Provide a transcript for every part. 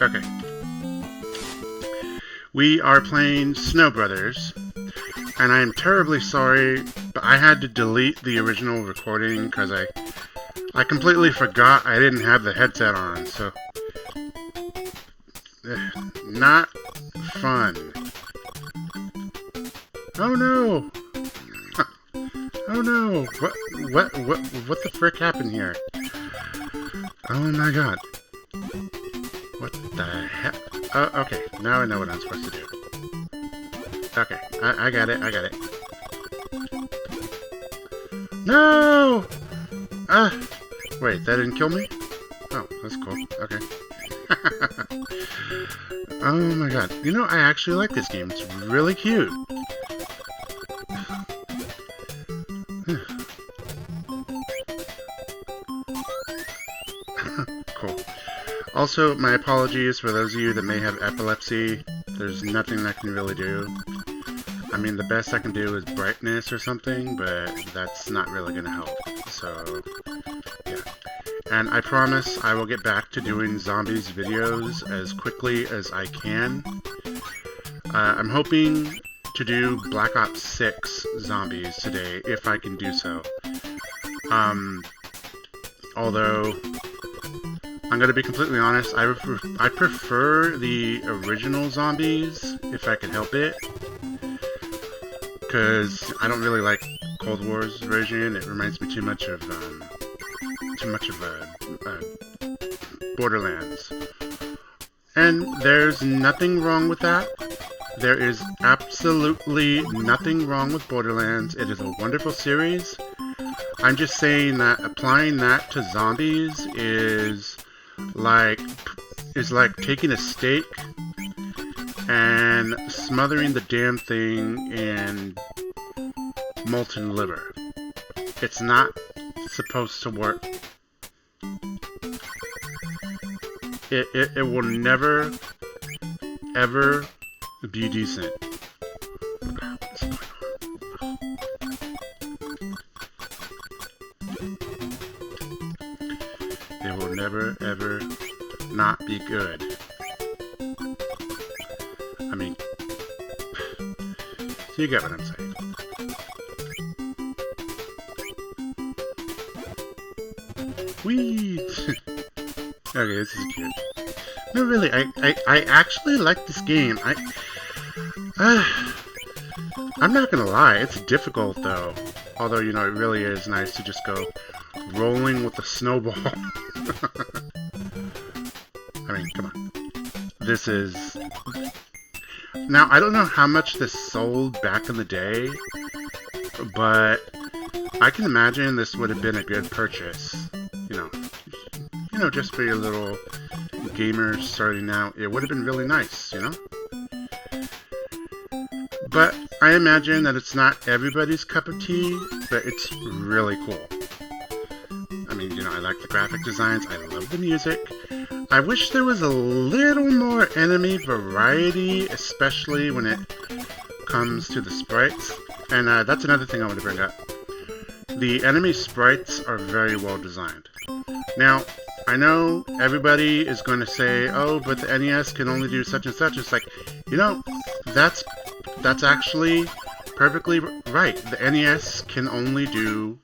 Okay. We are playing Snow Brothers, and I am terribly sorry, but I had to delete the original recording because I completely forgot I didn't have the headset on, so not fun. Oh no! Oh no! What the frick happened here? Oh my god! What the heck? Okay, now I know what I'm supposed to do. Okay, I got it. No! Wait, that didn't kill me? Oh, that's cool. Okay. Oh my god. You know, I actually like this game. It's really cute. Cool. Also, my apologies for those of you that may have epilepsy. There's nothing I can really do. I mean, the best I can do is brightness or something, but that's not really going to help. So, yeah. And I promise I will get back to doing zombies videos as quickly as I can. I'm hoping to do Black Ops 6 zombies today, if I can do so. Although, I'm going to be completely honest, I prefer the original zombies, if I can help it. Because I don't really like Cold War's version. It reminds me too much of Borderlands. And there's nothing wrong with that. There is absolutely nothing wrong with Borderlands. It is a wonderful series. I'm just saying that applying that to zombies is like taking a steak and smothering the damn thing in molten liver. It's not supposed to work. It will never, ever be decent. It will never, ever not be good. I mean, so you get what I'm saying. Whee! Okay, this is cute. No, really, I actually like this game. I'm not gonna lie, it's difficult though. Although, you know, it really is nice to just go rolling with the snowball. I mean, come on. This is... Now, I don't know how much this sold back in the day, but I can imagine this would have been a good purchase. You know, just for your little gamers starting out, it would have been really nice, you know? But I imagine that it's not everybody's cup of tea, but it's really cool. I mean, you know, I like the graphic designs, I love the music. I wish there was a little more enemy variety, especially when it comes to the sprites. And that's another thing I want to bring up. The enemy sprites are very well designed. Now, I know everybody is going to say, oh, but the NES can only do such and such. It's like, you know, that's actually perfectly right. The NES can only do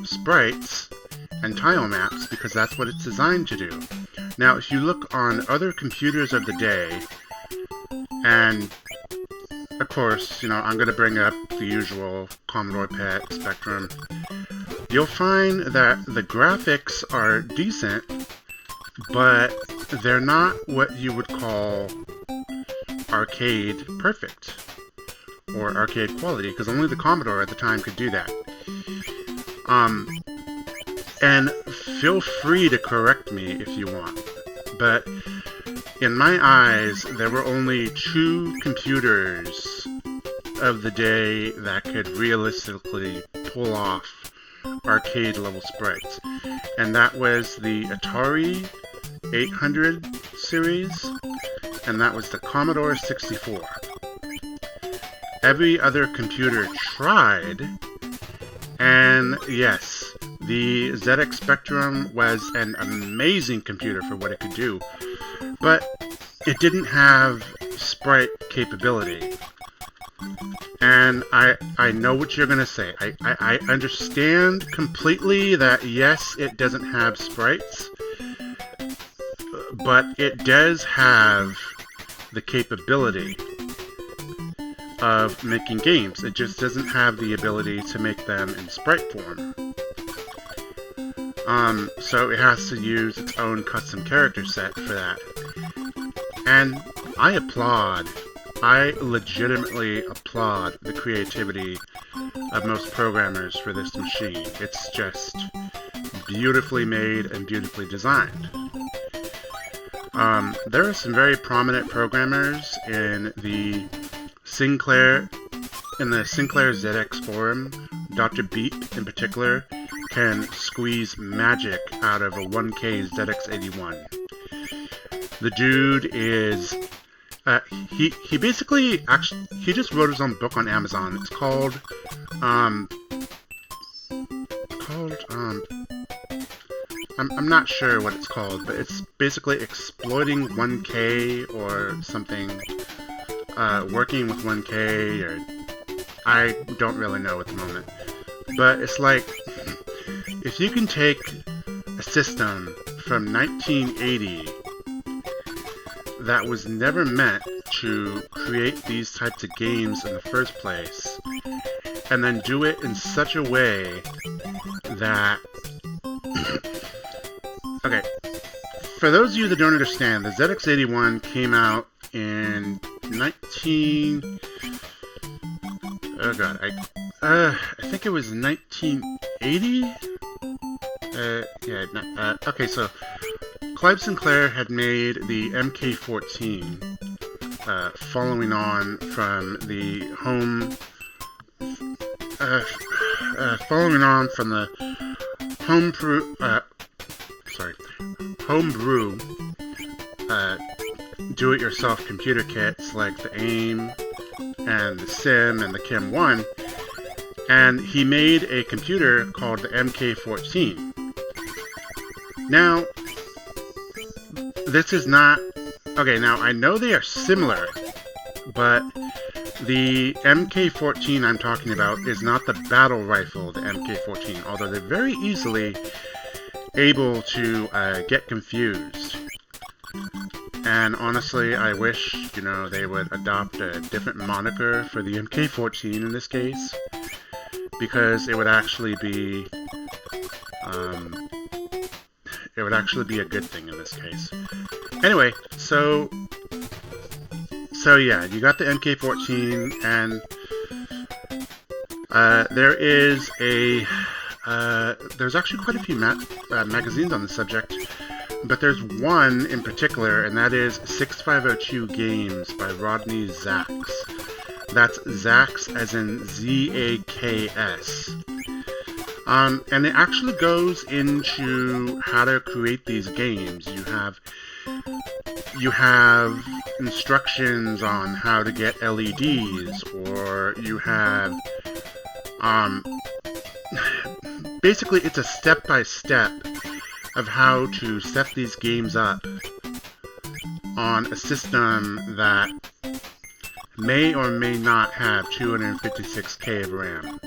sprites and tile maps because that's what it's designed to do. Now, if you look on other computers of the day, and of course, you know, I'm going to bring up the usual Commodore PET, Spectrum, you'll find that the graphics are decent, but they're not what you would call arcade perfect or arcade quality, because only the Commodore at the time could do that. And feel free to correct me if you want, but in my eyes, there were only 2 computers of the day that could realistically pull off arcade level sprites, and that was the Atari 800 series, and that was the Commodore 64. Every other computer tried, and yes, the ZX Spectrum was an amazing computer for what it could do, but it didn't have sprite capability. And I know what you're going to say. I understand completely that, yes, it doesn't have sprites, but it does have the capability of making games. It just doesn't have the ability to make them in sprite form. So it has to use its own custom character set for that. And I legitimately applaud the creativity of most programmers for this machine. It's just beautifully made and beautifully designed. There are some very prominent programmers in the Sinclair ZX forum. Dr. Beep, in particular, can squeeze magic out of a 1K ZX81. The dude is he basically he just wrote his own book on Amazon. It's called I'm not sure what it's called, but it's basically exploiting 1K or something, working with 1K, or I don't really know at the moment. But it's like, if you can take a system from 1980 that was never meant to create these types of games in the first place, and then do it in such a way that... Okay, for those of you that don't understand, the ZX81 came out in I think it was 1980? Okay, so Clive Sinclair had made the MK14, following on from the homebrew do-it-yourself computer kits like the AIM and the SIM and the Chem1, and he made a computer called the MK14. Now, this is not... Okay, now I know they are similar, but the MK14 I'm talking about is not the battle rifle, the MK14, although they're very easily able to get confused. And honestly, I wish, they would adopt a different moniker for the MK14 in this case, because it would actually be a good thing in this case. Anyway, so yeah, you got the MK14, and there's actually quite a few magazines on the subject, but there's one in particular, and that is 6502 Games by Rodney Zaks. That's Zaks as in Z-A-K-S. And it actually goes into how to create these games. You have instructions on how to get LEDs, or you have, basically it's a step-by-step of how to set these games up on a system that may or may not have 256K of RAM.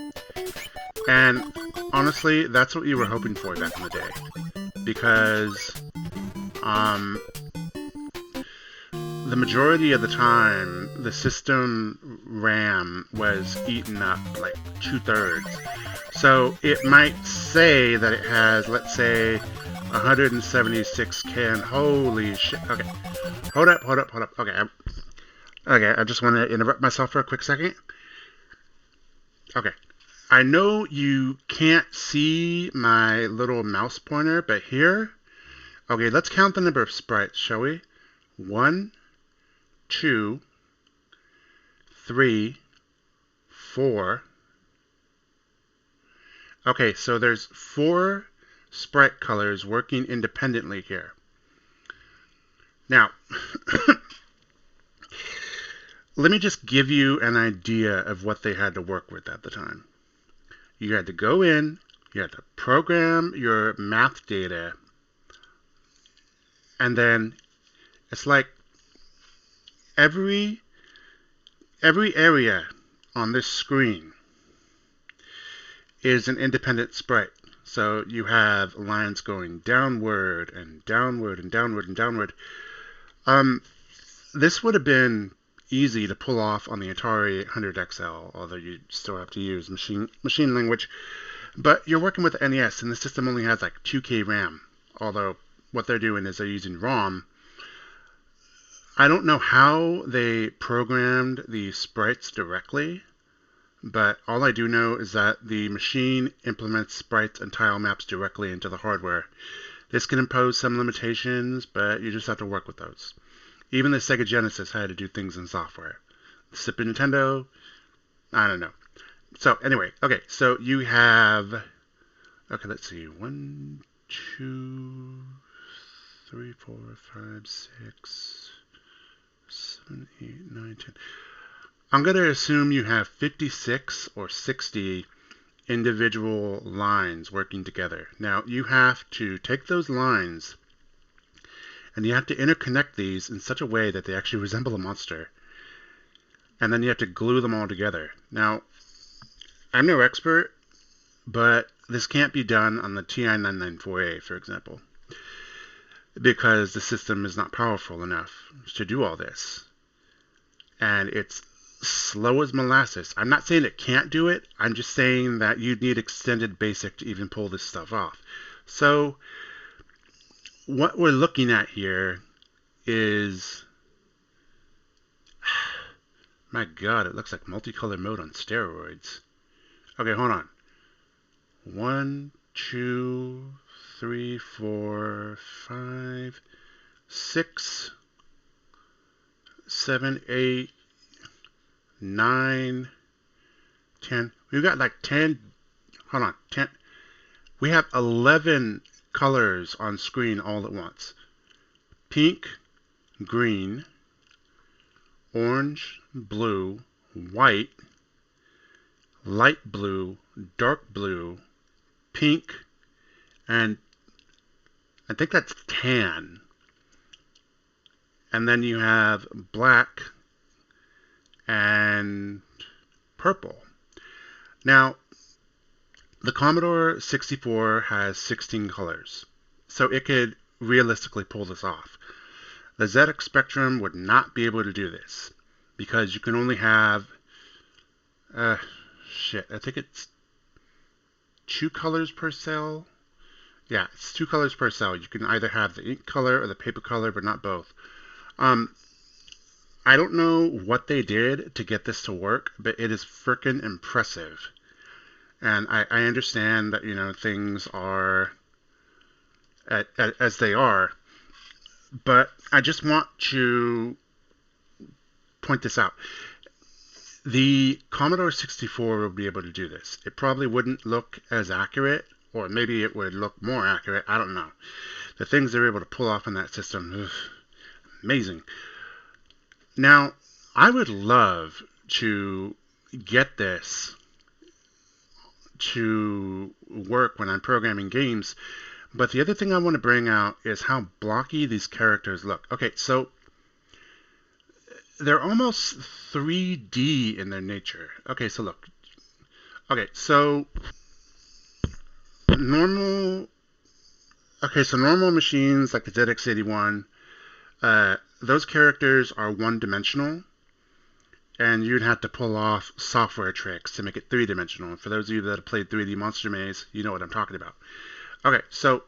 And honestly, that's what you were hoping for back in the day, because the majority of the time, the system RAM was eaten up like 2/3. So it might say that it has, let's say, 176K, and holy shit. Okay, hold up. Okay, I just want to interrupt myself for a quick second. Okay, I know you can't see my little mouse pointer, but here, okay, let's count the number of sprites, shall we? 1, 2, 3, 4. Okay, so there's 4 sprite colors working independently here. Now, let me just give you an idea of what they had to work with at the time. You had to go in, you had to program your math data, and then it's like every area on this screen is an independent sprite. So you have lines going downward and downward and downward and downward. This would have been easy to pull off on the Atari 800XL, although you still have to use machine language. But you're working with the NES, and the system only has like 2K RAM. Although what they're doing is they're using ROM. I don't know how they programmed the sprites directly, but all I do know is that the machine implements sprites and tile maps directly into the hardware. This can impose some limitations, but you just have to work with those. Even the Sega Genesis had to do things in software. The Super Nintendo, I don't know. So anyway, okay, so you have, okay, let's see, 1, 2, 3, 4, 5, 6, 7, 8, 9, 10. I'm going to assume you have 56 or 60 individual lines working together. Now, you have to take those lines and you have to interconnect these in such a way that they actually resemble a monster. And then you have to glue them all together. Now, I'm no expert, but this can't be done on the TI-994A, for example, because the system is not powerful enough to do all this. And it's slow as molasses. I'm not saying it can't do it. I'm just saying that you'd need extended BASIC to even pull this stuff off. So what we're looking at here is, my God, it looks like multicolor mode on steroids. Okay, hold on. 1, 2, 3, 4, 5, 6, 7, 8, 9, 10. We've got like 10. Hold on. 10. We have 11 colors on screen all at once. Pink, green, orange, blue, white, light blue, dark blue, pink, and I think that's tan. And then you have black and purple. Now, the Commodore 64 has 16 colors, so it could realistically pull this off. The ZX Spectrum would not be able to do this because you can only have, I think it's 2 colors per cell. Yeah, it's 2 colors per cell. You can either have the ink color or the paper color, but not both. I don't know what they did to get this to work, but it is frickin' impressive. And I understand that, things are as they are, but I just want to point this out. The Commodore 64 will be able to do this. It probably wouldn't look as accurate, or maybe it would look more accurate. I don't know. The things they're able to pull off in that system, amazing. Now, I would love to get this to work when I'm programming games, but the other thing I want to bring out is how blocky these characters look. Okay, so they're almost 3D in their nature. Okay, so look. Okay, so normal machines like the ZX81, those characters are one-dimensional, and you'd have to pull off software tricks to make it three-dimensional. And for those of you that have played 3D Monster Maze, you know what I'm talking about. Okay, so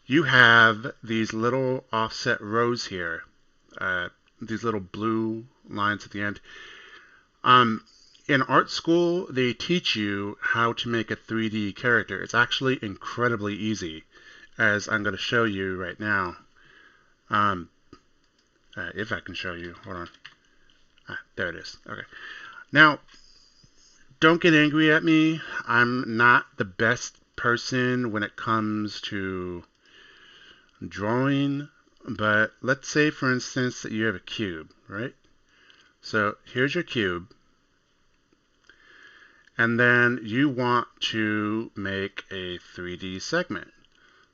you have these little offset rows here, these little blue lines at the end. In art school, they teach you how to make a 3D character. It's actually incredibly easy, as I'm going to show you right now. If I can show you. Hold on. There it is. Okay. Now, don't get angry at me. I'm not the best person when it comes to drawing, but let's say, for instance, that you have a cube, right? So here's your cube, and then you want to make a 3D segment.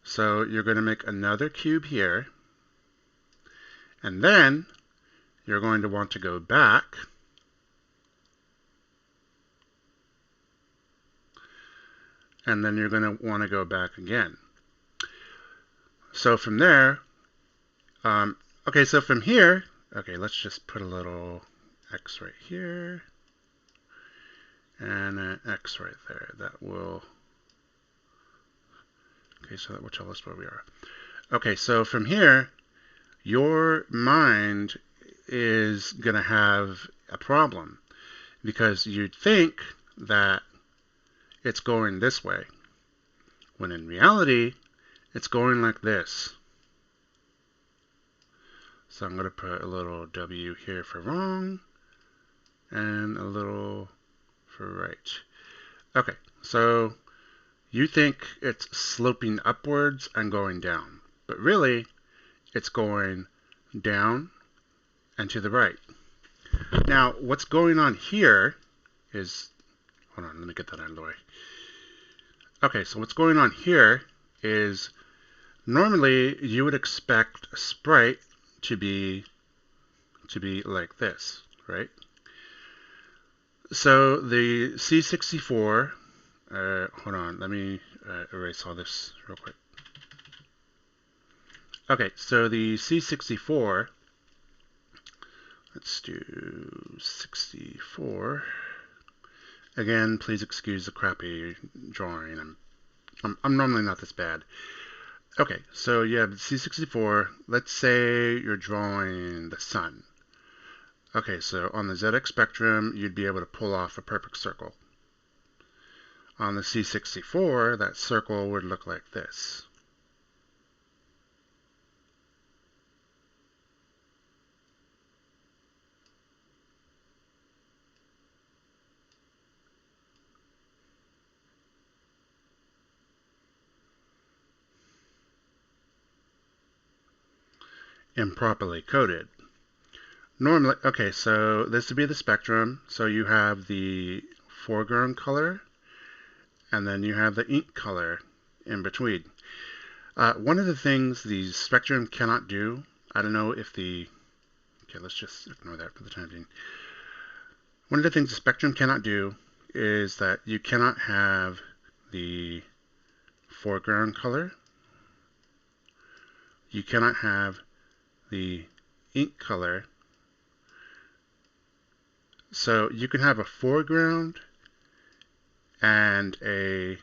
So you're going to make another cube here, and then you're going to want to go back and then you're going to want to go back again. So from there, okay, so from here, okay, let's just put a little X right here and an X right there. That will, okay, so that will tell us where we are. Okay, so from here, your mind is going to have a problem because you'd think that it's going this way, when in reality, it's going like this. So I'm going to put a little W here for wrong and a little for right. Okay, so you think it's sloping upwards and going down, but really it's going down and to the right. Now, what's going on here is, hold on, let me get that out of the way. Okay, so what's going on here is normally you would expect a sprite to be like this, right? So the C64, hold on, let me erase all this real quick. Okay, so the C64, let's do 64. Again, please excuse the crappy drawing. I'm normally not this bad. Okay, so you have the C64. Let's say you're drawing the sun. Okay, so on the ZX spectrum, you'd be able to pull off a perfect circle. On the C64, that circle would look like this. Improperly coded. Normally, okay, so this would be the spectrum. So you have the foreground color, and then you have the ink color in between. One of the things the spectrum cannot do, I don't know if the, okay, let's just ignore that for the time being. One of the things the spectrum cannot do is that you cannot have the foreground color. You cannot have the ink color. So you can have a foreground and a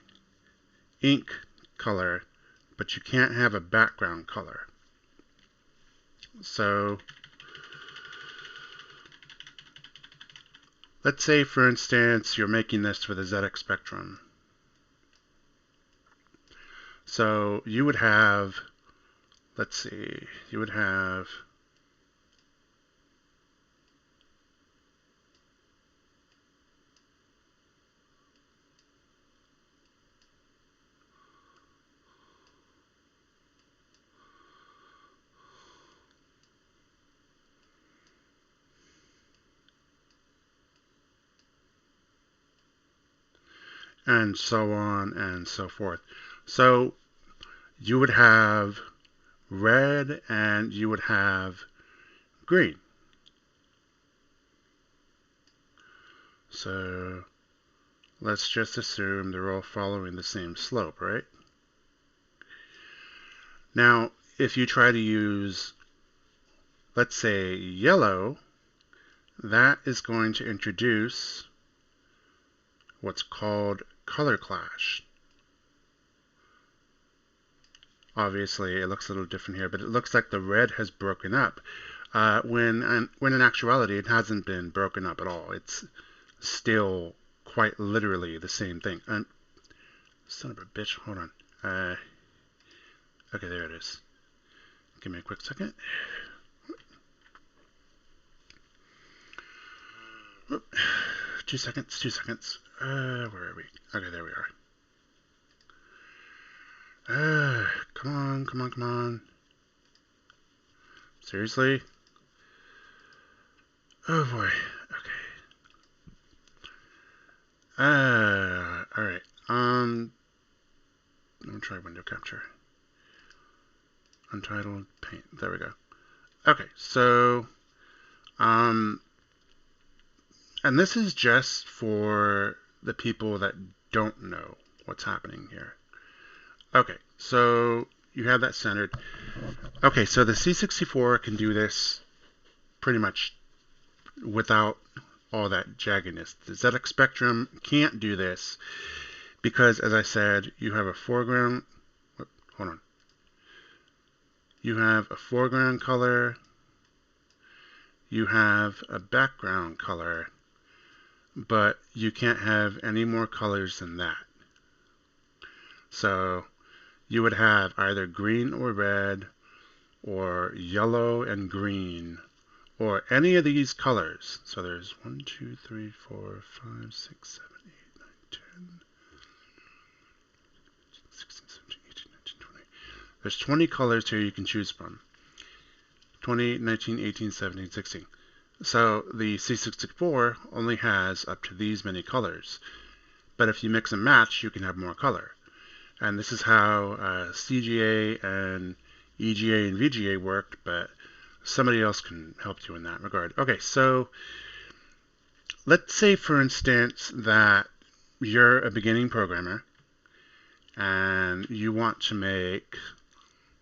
ink color, but you can't have a background color. So let's say, for instance, you're making this for the ZX spectrum. So you would have, let's see, you would have and so on and so forth. So you would have red and you would have green. So let's just assume they're all following the same slope, right? Now, if you try to use, let's say, yellow, that is going to introduce what's called color clash. Obviously, it looks a little different here, but it looks like the red has broken up. When in actuality, it hasn't been broken up at all. It's still quite literally the same thing. And son of a bitch, hold on. Okay, there it is. Give me a quick second. 2 seconds, 2 seconds. Where are we? Okay, there we are. Come on, come on, come on. Seriously? Oh boy. Okay. Alright. Let me try window capture. Untitled paint. There we go. Okay, so And this is just for the people that don't know what's happening here. Okay, so you have that centered. Okay, so the C64 can do this pretty much without all that jaggedness. The ZX Spectrum can't do this because, as I said, you have a foreground. Hold on. You have a foreground color. You have a background color, but you can't have any more colors than that. So you would have either green or red, or yellow and green, or any of these colors. So there's 1, 2, 3, 4, 5, 6, 7, 8, 9, 10, 16, 17, 18, 19, 20. There's 20 colors here you can choose from. 20, 19, 18, 17, 16. So the C64 only has up to these many colors. But if you mix and match, you can have more color. And this is how CGA and EGA and VGA worked, but somebody else can help you in that regard. Okay, so let's say, for instance, that you're a beginning programmer and you want to make,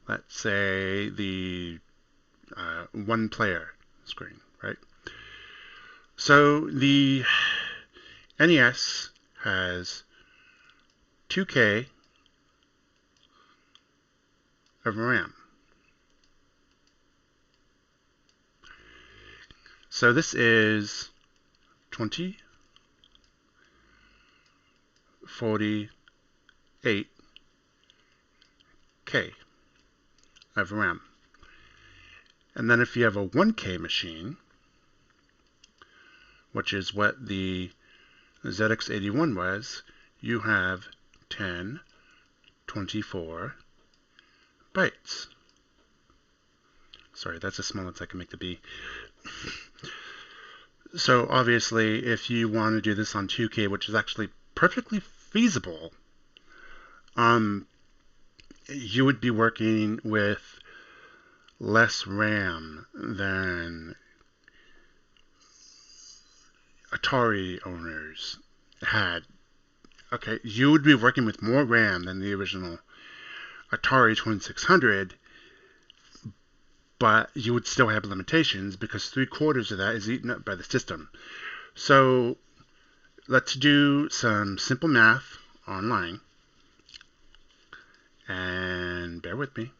let's say, the one-player screen, right? So the NES has 2K of RAM. So this is 20, 40, 8K of RAM. And then if you have a 1K machine, which is what the ZX81 was, you have 10, 24 bytes. Sorry, that's as small as I can make the B. So obviously, if you want to do this on 2K, which is actually perfectly feasible, you would be working with less RAM than Atari owners had. Okay, you would be working with more RAM than the original Atari 2600, but you would still have limitations because 3/4 of that is eaten up by the system. So let's do some simple math online, and bear with me.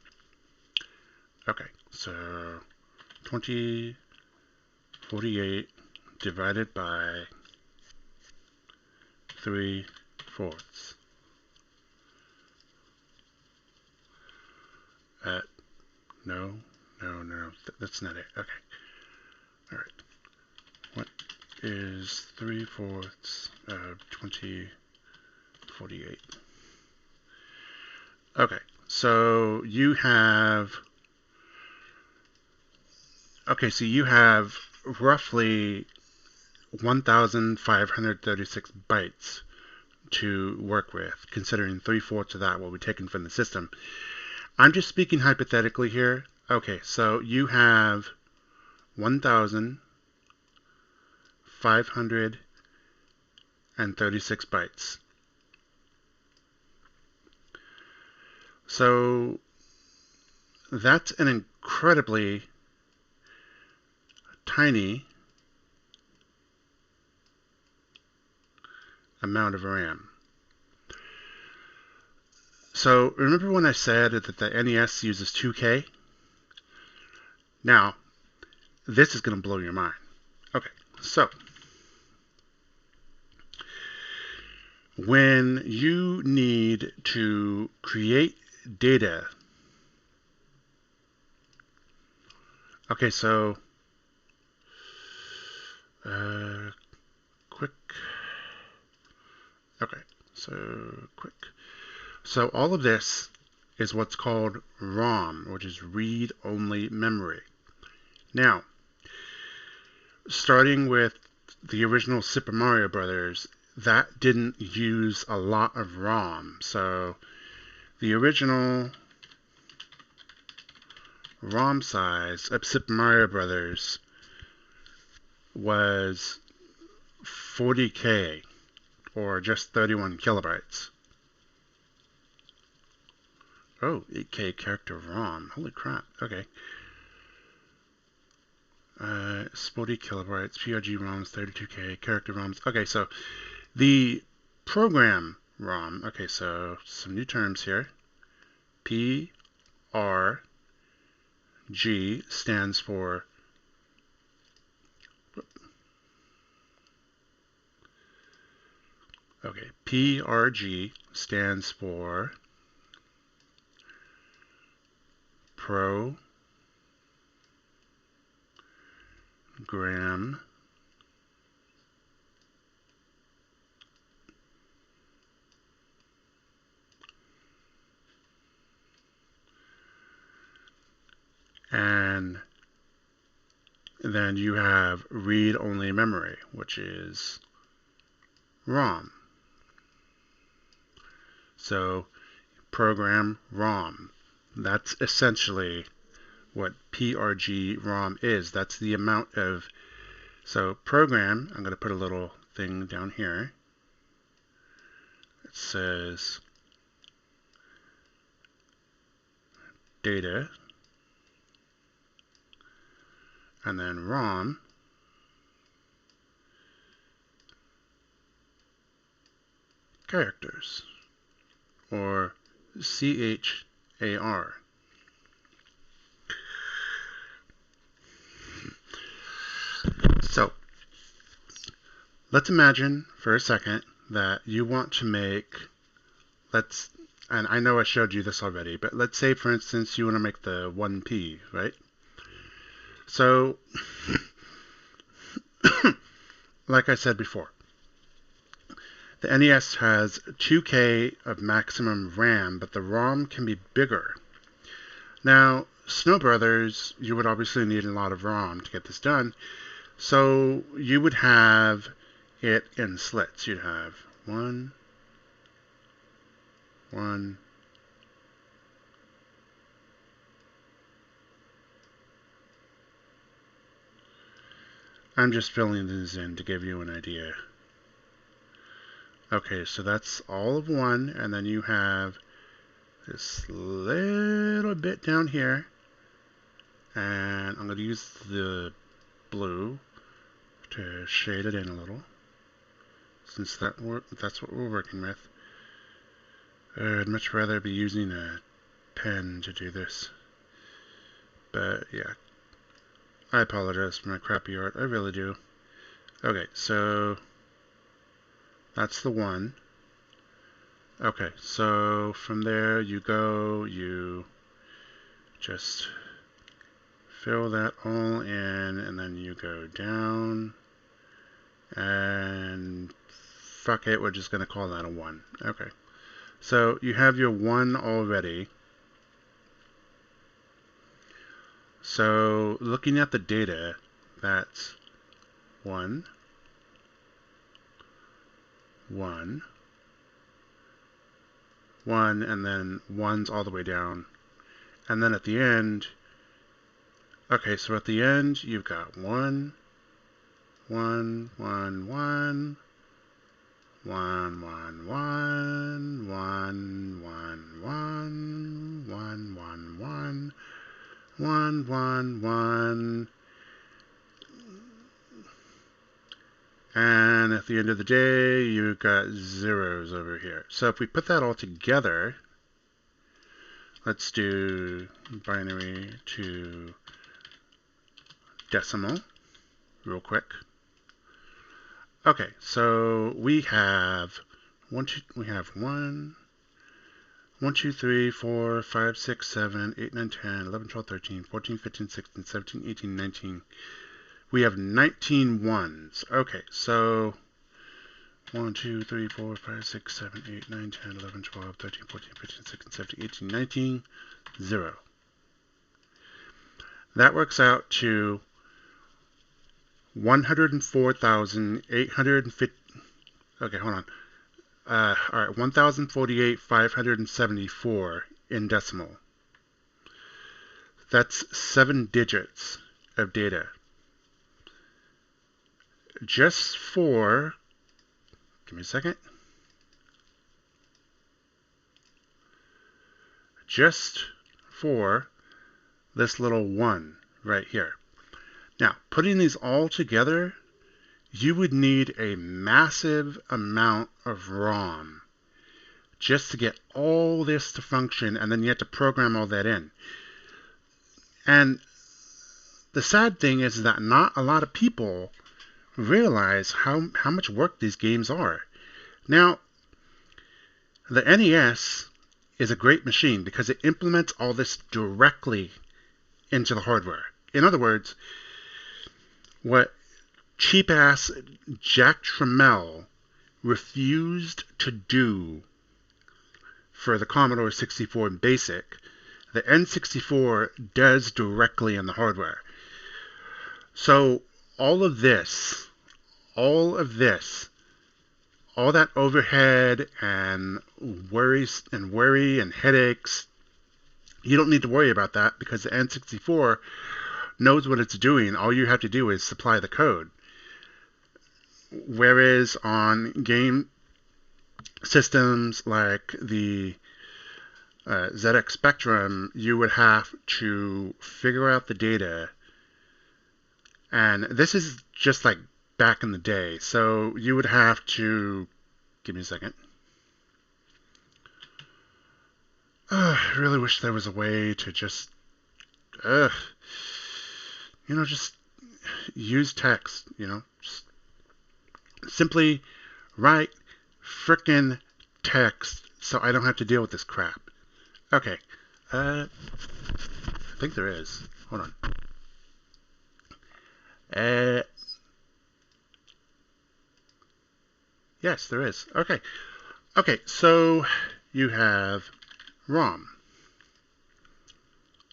Okay, so 2048 divided by 3/4. No, that's not it. Okay. All right. What is 3/4 of 2048? Okay, so you have roughly 1,536 bytes to work with, considering 3/4 of that will be taken from the system. I'm just speaking hypothetically here. Okay, so you have 1,536 bytes. So that's an incredibly tiny amount of RAM. So remember when I said that the NES uses 2K? Now, this is going to blow your mind. Okay, so when you need to create data, okay, so So all of this is what's called ROM, which is read-only memory. Now, starting with the original Super Mario Brothers, that didn't use a lot of ROM. So the original ROM size of Super Mario Brothers was 40K, or just 31 kilobytes. Oh, 8K character ROM. Holy crap. Okay. 40 kilobytes, PRG ROMs, 32K, character ROMs. Okay, so the program ROM. Okay, so some new terms here. PRG stands for PRG stands for Program and then you have read-only memory, which is ROM. So program ROM. That's essentially what PRG ROM is. That's the amount of, so program, I'm going to put a little thing down here. It says data, and then ROM, characters, or CHAR. So let's imagine for a second that you want to make, and I know I showed you this already, but let's say, for instance, you want to make the 1P, right? So, like I said before, the NES has 2K of maximum RAM, but the ROM can be bigger. Now, Snow Brothers, you would obviously need a lot of ROM to get this done, so you would have it in slits. You'd have 1, 1, I'm just filling these in to give you an idea. Okay, so that's all of 1, and then you have this little bit down here, and I'm going to use the blue to shade it in a little, since that's what we're working with. I'd much rather be using a pen to do this, but yeah, I apologize for my crappy art, I really do. Okay, so that's the 1. Okay, so from there you just fill that all in, and then you go down, and fuck it, we're just going to call that a 1. Okay, so you have your 1 already. So looking at the data, that's 1, 1, 1, and then 1's all the way down. And then at the end, okay, so at the end, you've got 1, 1, 1, 1, 1, 1, 1, 1, 1, 1, 1, 1, 1, 1, 1, 1, and at the end of the day, you've got zeros over here. So if we put that all together, let's do binary to decimal real quick. Okay, so we have 1, 2, 3, 4, 5, 6, 7, 8, 9, 10, 11, 12, 13, 14, 15, 16, 17, 18, 19. We have 19 ones. Okay, so 1, 2, 3, 4, 5, 6, 7, 8, 9, 10, 11, 12, 13, 14, 15, 16, 17, 18, 19, 0. That works out to 104,850. Okay, hold on. All right, 1,048,574 in decimal. That's 7 digits of data. just for, give me a second, just for this little 1 right here. Now, putting these all together, you would need a massive amount of ROM just to get all this to function, and then you have to program all that in. And the sad thing is that not a lot of people realize how much work these games are. Now, the NES is a great machine because it implements all this directly into the hardware. In other words, what cheap-ass Jack Trammell refused to do for the Commodore 64 BASIC, the N64 does directly in the hardware. So all that overhead and worry and headaches, you don't need to worry about that because the N64 knows what it's doing. All you have to do is supply the code. Whereas on game systems like the ZX Spectrum, you would have to figure out the data. And this is just like back in the day. So you would have to, give me a second. I really wish there was a way to just, just use text, just simply write frickin' text so I don't have to deal with this crap. Okay, I think there is. Hold on. Yes, there is. Okay. Okay, so you have ROM.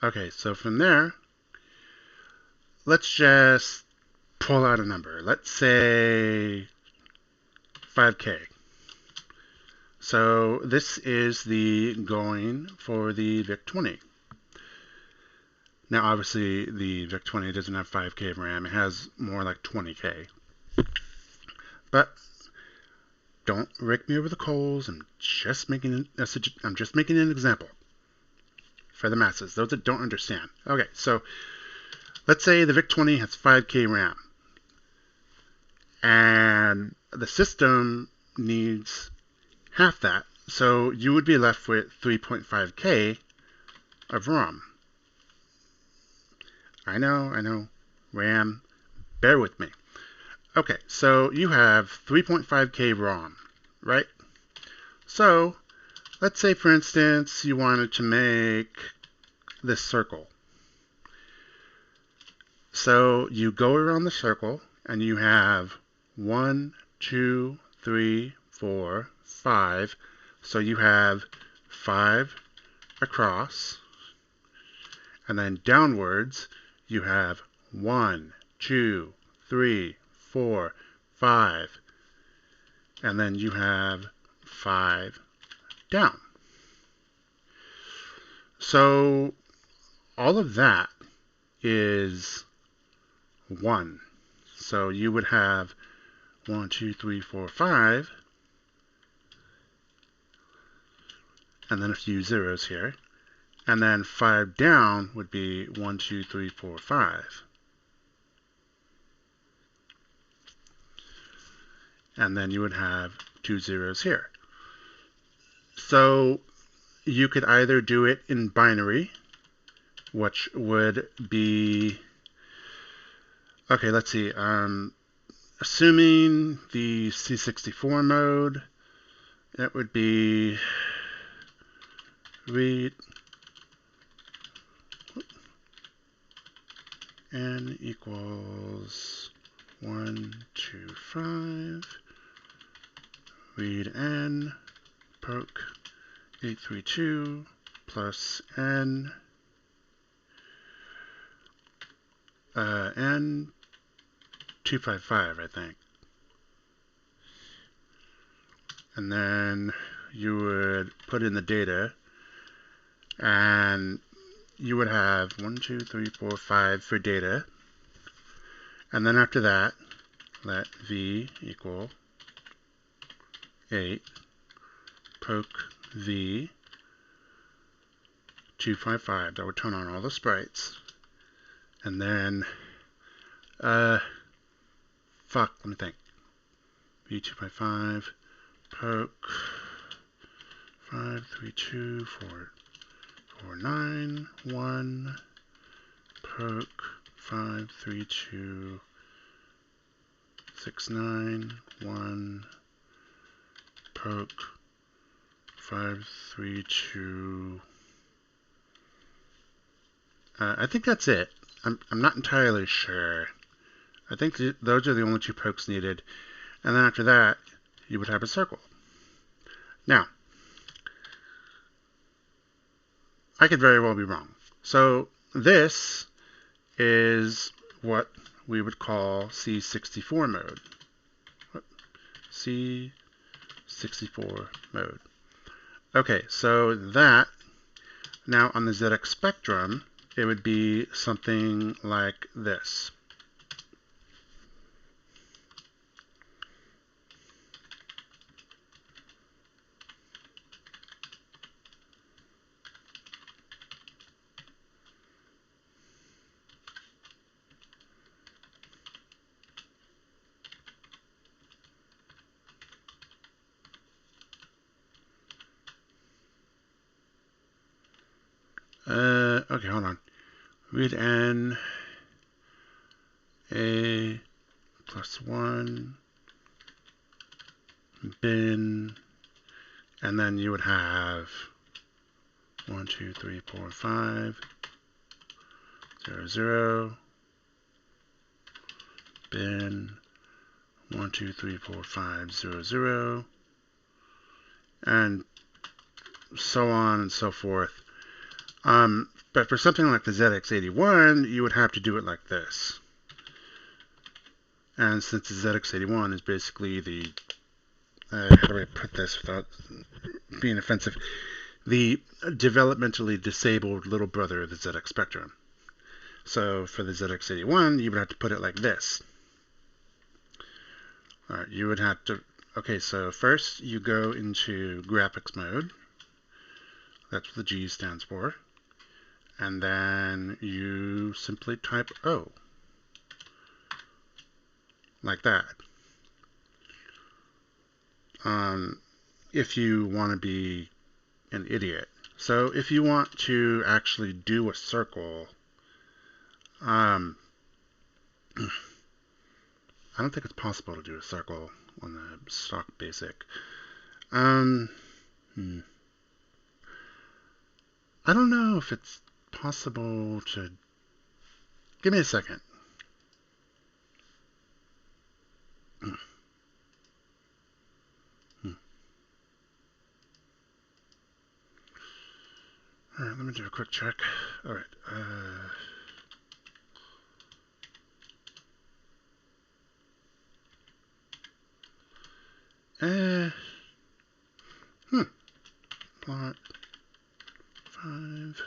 Okay, so from there, let's just pull out a number. Let's say 5K. So this is the going for the VIC-20. Now, obviously, the VIC-20 doesn't have 5K of RAM. It has more like 20K. But don't rake me over the coals. I'm just making an example for the masses, those that don't understand. Okay, so let's say the VIC-20 has 5K RAM, and the system needs half that. So you would be left with 3.5K of ROM. I know, RAM, bear with me. Okay, so you have 3.5K ROM, right? So let's say, for instance, you wanted to make this circle. So you go around the circle, and you have 1, 2, 3, 4, 5. So you have 5 across, and then downwards you have 1, 2, 3, 4, 5, and then you have 5 down. So all of that is 1. So you would have 1, 2, 3, 4, 5, and then a few zeros here. And then 5 down would be 1, 2, 3, 4, 5. And then you would have 2 zeros here. So you could either do it in binary, which would be, okay, let's see, assuming the C64 mode, that would be read n equals 125, read n, poke 832 plus n, n 255, I think. And then you would put in the data, and you would have 1, 2, 3, 4, 5 for data. And then after that, let v equal 8, poke v 255. That would turn on all the sprites. And then, let me think. v255, poke 532 449 1, poke 532 69 1, poke 532. I think that's it. I'm not entirely sure. I think those are the only two pokes needed. And then after that, you would have a circle. Now, I could very well be wrong. So this is what we would call C64 mode. C64 mode. Okay, so that, now on the ZX spectrum, it would be something like this. Okay, hold on. Read n a plus 1 bin, and then you would have 1 2 3 4 5 0 0 bin 1 2 3 4 5 0 0, and so on and so forth. But for something like the ZX81, you would have to do it like this. And since the ZX81 is basically the, how do I put this without being offensive, the developmentally disabled little brother of the ZX Spectrum. So for the ZX81, you would have to put it like this. All right, you would have to, okay, so first you go into graphics mode. That's what the G stands for. And then you simply type O. Like that. If you want to be an idiot. So if you want to actually do a circle, I don't think it's possible to do a circle on the stock basic. I don't know if it's possible to... Give me a second. All right, let me do a quick check. All right. Plot 5.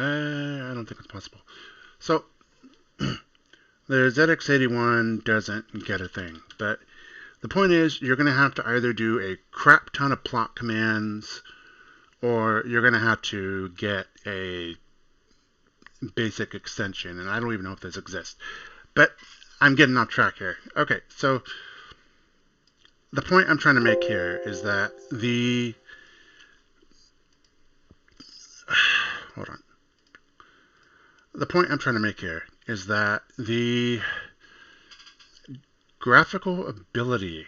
I don't think it's possible. So, the ZX81 doesn't get a thing. But the point is, you're going to have to either do a crap ton of plot commands, or you're going to have to get a basic extension. And I don't even know if this exists. But I'm getting off track here. Okay, so the point I'm trying to make here is that the... Hold on. The point I'm trying to make here is that the graphical ability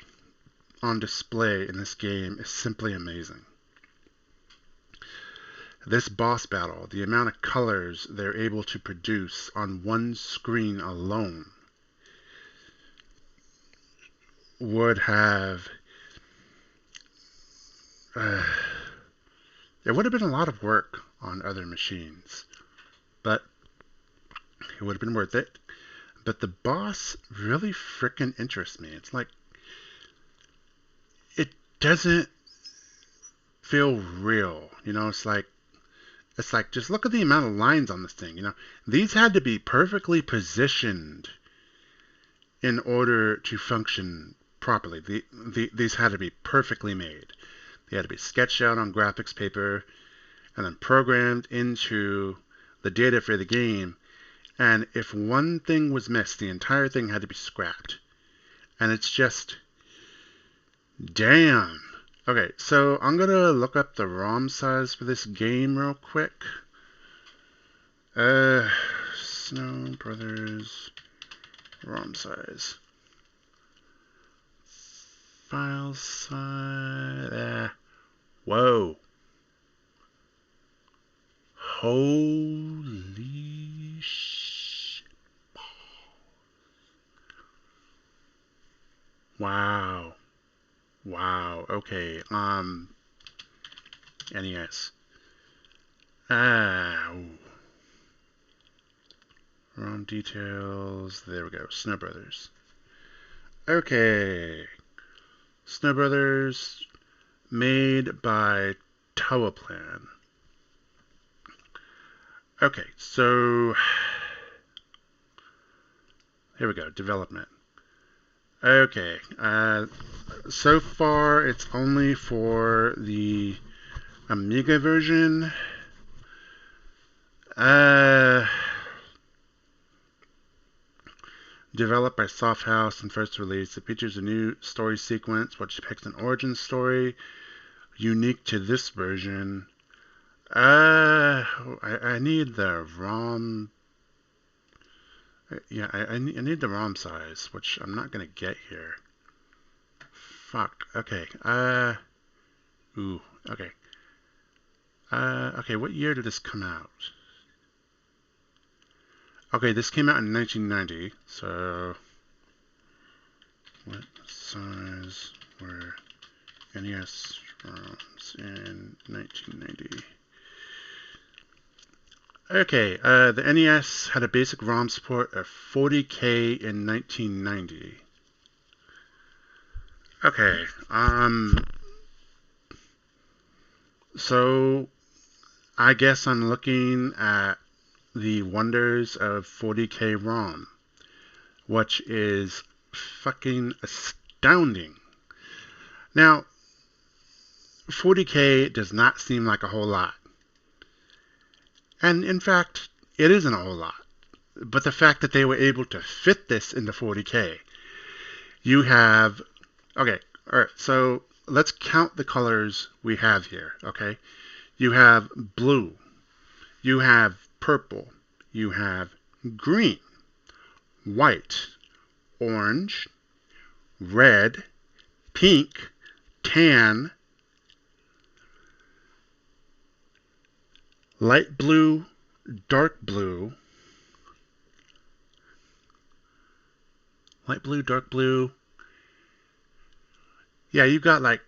on display in this game is simply amazing. This boss battle, the amount of colors they're able to produce on one screen alone, would have... it would have been a lot of work on other machines, but it would have been worth it. but the boss really frickin' interests me. It's like, it doesn't feel real. It's like, just look at the amount of lines on this thing. These had to be perfectly positioned in order to function properly. These had to be perfectly made. They had to be sketched out on graphics paper and then programmed into the data for the game. And if one thing was missed, the entire thing had to be scrapped. And it's just, damn. Okay, so I'm going to look up the ROM size for this game real quick. Snow Brothers ROM size. File size. Whoa. Holy shit. Wow. Wow. Okay. NES. ROM details. There we go. Snow Brothers. Okay. Snow Brothers, made by Toaplan. Okay, so here we go. Development. Okay. So far, it's only for the Amiga version. Developed by Soft House and first released, it features a new story sequence which depicts an origin story unique to this version. I need the ROM. Yeah, I need the ROM size, which I'm not gonna get here. Fuck. Okay. Ooh. Okay. Okay. What year did this come out? Okay, this came out in 1990. So, what size were NES ROMs in 1990? Okay, the NES had a basic ROM support of 40K in 1990. Okay, so I guess I'm looking at the wonders of 40K ROM, which is fucking astounding. Now, 40K does not seem like a whole lot. And in fact, it isn't a whole lot. But the fact that they were able to fit this into 40K, you have, okay, all right, so let's count the colors we have here, okay? You have blue, you have purple, you have green, white, orange, red, pink, tan, light blue, dark blue, light blue, dark blue. Yeah, you've got like,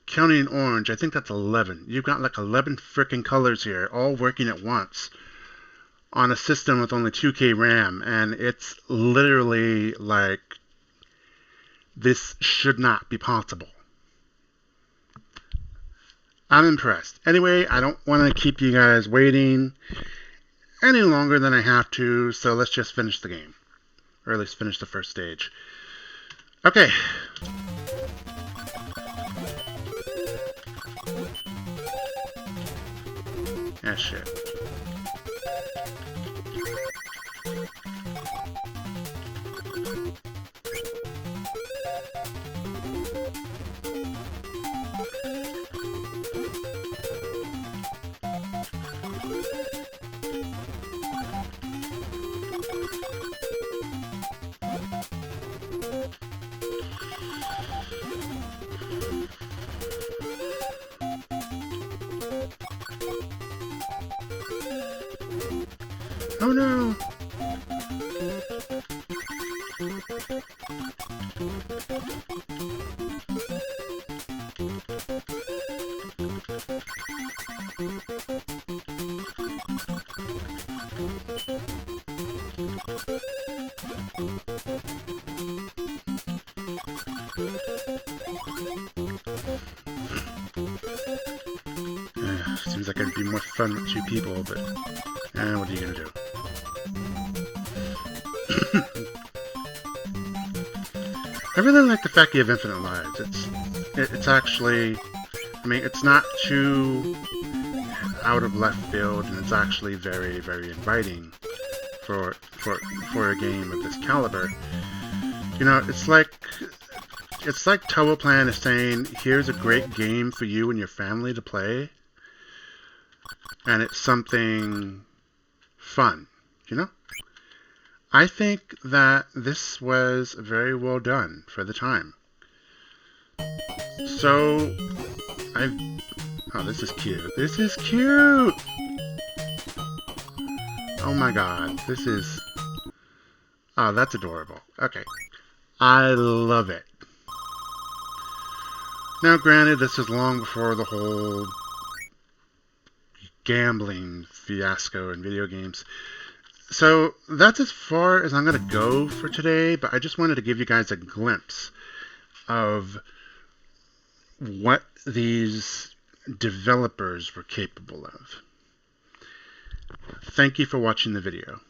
counting orange, I think that's 11. You've got like 11 freaking colors here, all working at once on a system with only 2K RAM, and it's literally like, this should not be possible. I'm impressed. Anyway, I don't want to keep you guys waiting any longer than I have to, so let's just finish the game. Or at least finish the first stage. Okay. Ah, shit. Oh no! Seems like it'd be more fun with 2 people, but what are you gonna do? I really like the fact you have infinite lives. It's actually, I mean, it's not too out of left field, and it's actually very, very inviting for a game of this caliber. You know, it's like Tower Plan is saying, here's a great game for you and your family to play, and it's something fun, you know? I think that this was very well done for the time. So, oh, this is cute. This is cute! Oh my god, this is... Oh, that's adorable. Okay. I love it. Now, granted, this is long before the whole gambling fiasco in video games. So that's as far as I'm going to go for today, but I just wanted to give you guys a glimpse of what these developers were capable of. Thank you for watching the video.